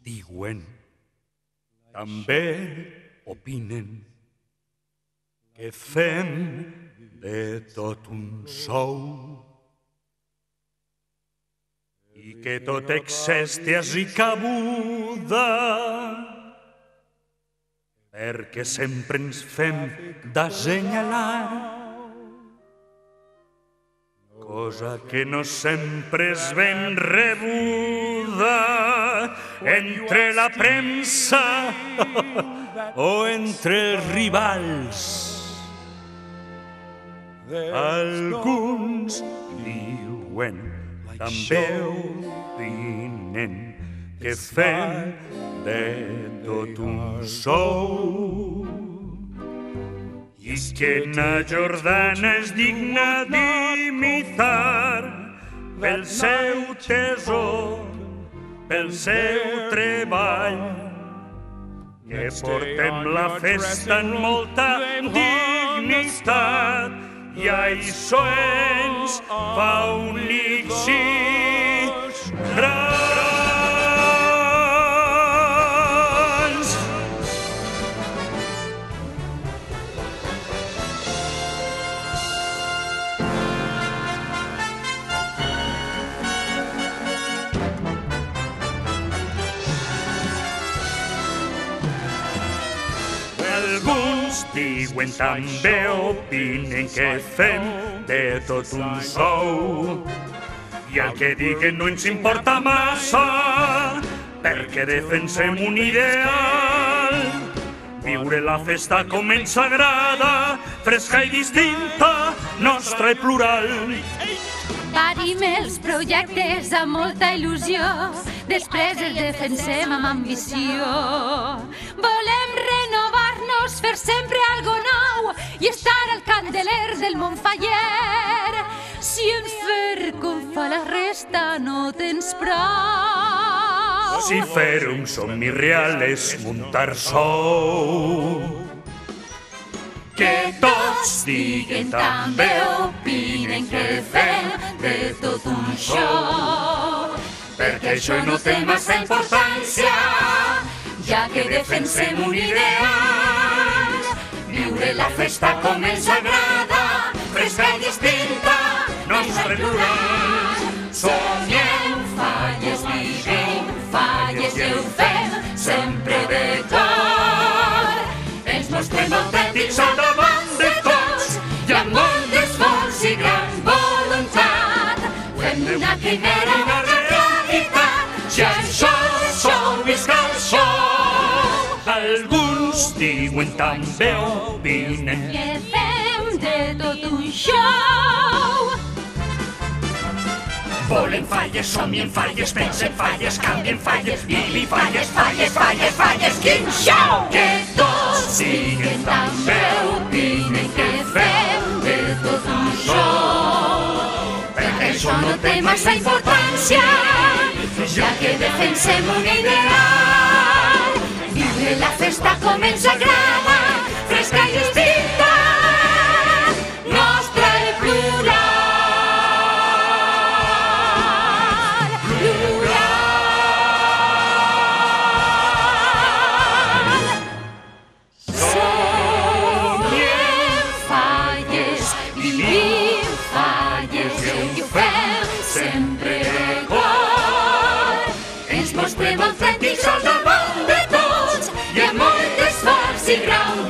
diuen, també opinen, que fem de tot un sou i que tot excés té ací cabuda perquè sempre ens fem d'assenyalar, cosa que no sempre és ben rebuda entre la premsa o entre rivals. Alguns diuen, també opinen, que fem de tot un sou i que na Jordana és digna d'imitar pel seu tesor, pel seu treball, que portem la festa en molta dignitat i això ens fa únics i grans. Alguns diuen, també opinen, que fem de tot un sou i el que diguen no ens importa massa perquè defensem un ideal, viure la festa com ens agrada, fresca i distinta, nostra i plural. Parim els projectes amb molta il·lusió, després els defensem amb ambició. Volem renovar-nos, fer sempre algo nou i estar al candeler del Montfaller. Si en fer com fa la resta no tens prou. Si fer un somni real és muntar sou, que tots diguen, també opinen, que fem de tot un show, perquè això no té massa importància, ja que defensem un ideal, viure la festa com ens agrada, fresca i distinta, nostra i plural. Somiem falles, vivim falles i ho fem sempre de cor. Ens mostrem autèntics al davant de tots i amb molt d'esforç i gran voluntat. Fem d'una quimera una realitat, si això som visca el show. Alguns diuen, també opinen, que fem de tot un show. Volem falles, somien falles, pensen falles, canvien falles, i falles, falles, falles, falles, quin show! Que tots diguen, també opinen, que fem de tot un show, perquè això no té massa importància, ja que defensem un ideal, viure la festa com ens agrada, fresca i distinta, nostra i plural. Mostrem autèntics al davant de tots i amb molt d'esforç i gran